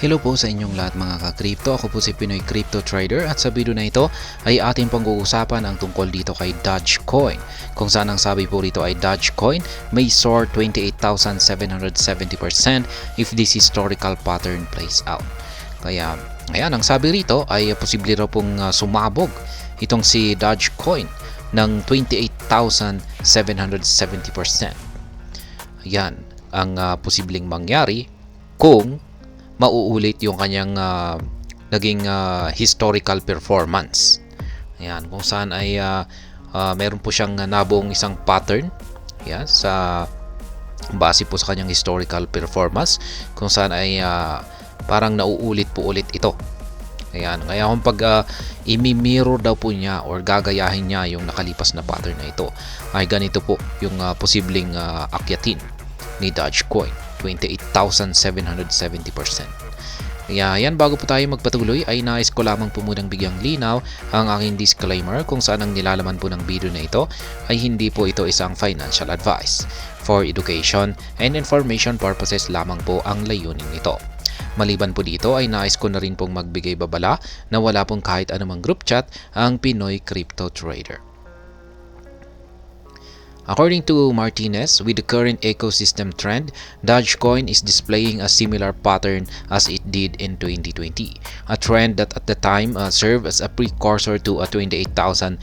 Hello po sa inyong lahat mga ka-crypto. Ako po si Pinoy Crypto Trader at sa video na ito ay ating pag-uusapan ang tungkol dito kay Dogecoin. Kung saan ang sabi po rito ay Dogecoin may soar 28,770% if this historical pattern plays out. Kaya ayan, ang sabi rito ay posible raw pong sumabog itong si Dogecoin ng 28,770%. Ayan ang posibleng mangyari kung mauulit yung kanyang naging historical performance. Ayan, kung saan ay meron po siyang nabuong isang pattern. Ayan, sa base po sa kanyang historical performance kung saan ay parang nauulit po ulit ito. Ayan, kaya kung pag imi-mirror daw po niya or gagayahin niya yung nakalipas na pattern na ito, ay ganito po yung posibleng akyatin ni Dogecoin, 28,770%. Kaya yan, bago po tayo magpatuloy ay nais ko lamang po munang bigyang linaw ang aking disclaimer kung saan ang nilalaman po ng video na ito ay hindi po ito isang financial advice. For education and information purposes lamang po ang layunin nito. Maliban po dito ay nais ko na rin pong magbigay babala na wala pong kahit anumang group chat ang Pinoy Crypto Trader. According to Martinez, with the current ecosystem trend, Dogecoin is displaying a similar pattern as it did in 2020, a trend that at the time served as a precursor to a 28,770%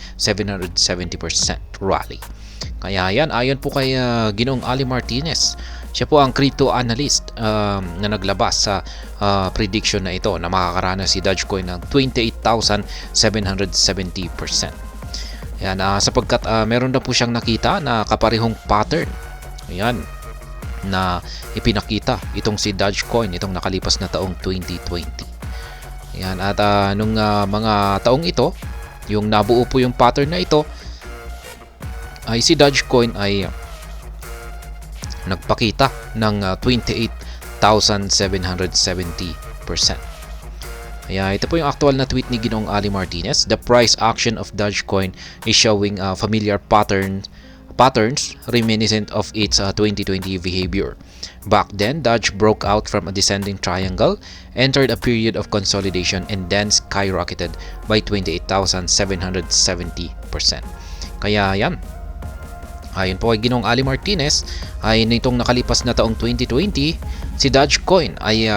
rally. Kaya yan, ayon po kay Ginoong Ali Martinez, siya po ang crypto analyst na naglabas sa prediction na ito na makakaranas si Dogecoin ng 28,770%. Ayan, sapagkat meron na po siyang nakita na kaparehong pattern. Ayan, na ipinakita itong si Dogecoin itong nakalipas na taong 2020. Ayan, at nung mga taong ito, yung nabuo po yung pattern na ito, ay si Dogecoin ay nagpakita ng 28,770%. Kaya ito po yung actual na tweet ni Ginoong Ali Martinez. The price action of Dogecoin is showing familiar patterns reminiscent of its 2020 behavior. Back then, Doge broke out from a descending triangle, entered a period of consolidation, and then skyrocketed by 28,770%. Kaya yan, ayon po kay Ginoong Ali Martinez, ay nitong nakalipas na taong 2020, si Dogecoin ay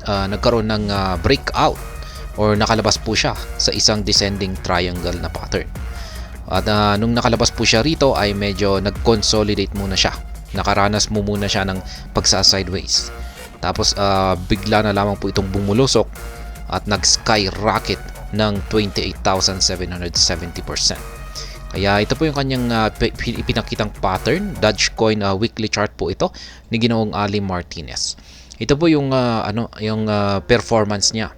nagkaroon ng breakout or nakalabas po siya sa isang descending triangle na pattern. At nung nakalabas po siya rito ay medyo nag-consolidate muna siya. Nakaranas mo muna siya ng pagsa-sideways. Tapos bigla na lamang po itong bumulusok at nag-skyrocket ng 28,770%. Kaya ito po yung kanyang ipinakitang pattern. Dogecoin weekly chart po ito ni Ginoong Ali Martinez. Ito po yung performance niya.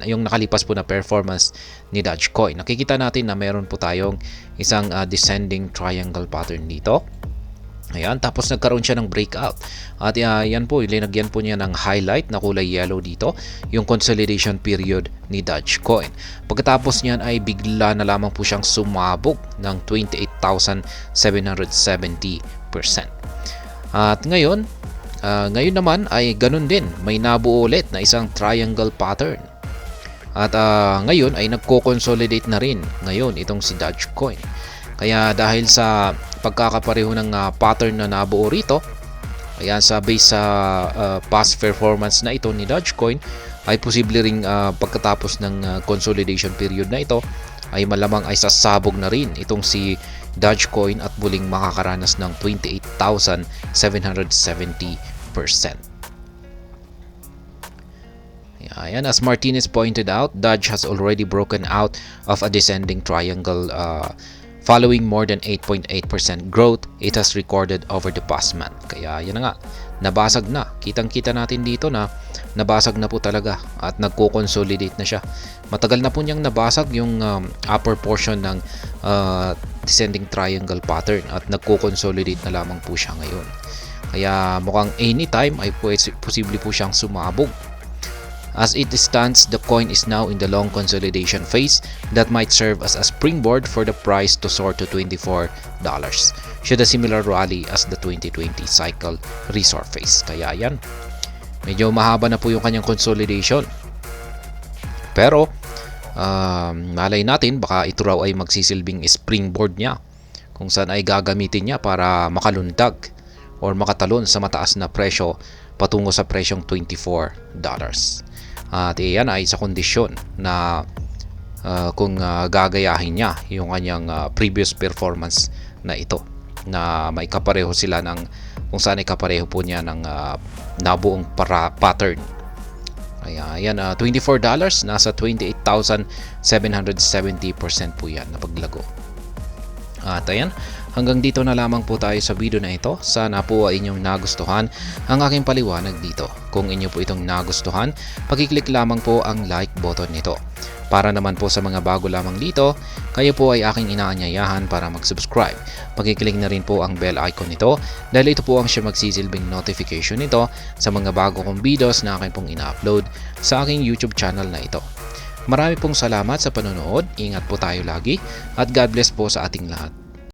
Yung nakalipas po na performance ni Dogecoin. Nakikita natin na meron po tayong isang descending triangle pattern dito. Ayan, tapos nagkaroon siya ng breakout. At yan po, linagyan po niya ng highlight na kulay yellow dito, yung consolidation period ni Dogecoin. Pagkatapos niyan ay bigla na lamang po siyang sumabog ng 28,770%. At ngayon naman ay ganun din, may nabuo ulit na isang triangle pattern. At ngayon ay nagko-consolidate na rin ngayon itong si Dogecoin. Kaya dahil sa pagkakapareho ng pattern na nabuo rito, ayan, sa base sa past performance na ito ni Dogecoin, ay posible ring pagkatapos ng consolidation period na ito ay malamang ay sasabog na rin itong si Dogecoin at muling makakaranas ng 28,770%. Ayan, as Martinez pointed out, Doge has already broken out of a descending triangle following more than 8.8% growth it has recorded over the past month. Kaya yan na nga, nabasag na. Kitang-kita natin dito na nabasag na po talaga at nagko-consolidate na siya. Matagal na po niyang nabasag yung upper portion ng descending triangle pattern at nagko-consolidate na lamang po siya ngayon. Kaya mukhang anytime ay posible po siyang sumabog. As it stands, the coin is now in the long consolidation phase that might serve as a springboard for the price to soar to $24 should a similar rally as the 2020 cycle resurface. Kaya yan, Medyo mahaba na po yung kanyang consolidation. Pero malay natin baka ito raw ay magsisilbing springboard niya kung saan ay gagamitin niya para makalundag or makatalon sa mataas na presyo patungo sa presyong $24. At iyan ay sa kondisyon na kung gagayahin niya yung kanyang previous performance na ito, na may kapareho sila ng kung saan ay kapareho po niya ng nabuong pattern. Ayan, $24, nasa 28,770% po yan na paglago. At ayan, hanggang dito na lamang po tayo sa video na ito. Sana po ay inyong nagustuhan ang aking paliwanag dito. Kung inyo po itong nagustuhan, pakiclick lamang po ang like button nito. Para naman po sa mga bago lamang dito, kayo po ay aking inaanyayahan para mag-subscribe. Pakiclick na rin po ang bell icon nito dahil ito po ang siya magsisilbing notification nito sa mga bago kong videos na aking pong ina-upload sa aking YouTube channel na ito. Marami pong salamat sa panonood, ingat po tayo lagi at God bless po sa ating lahat.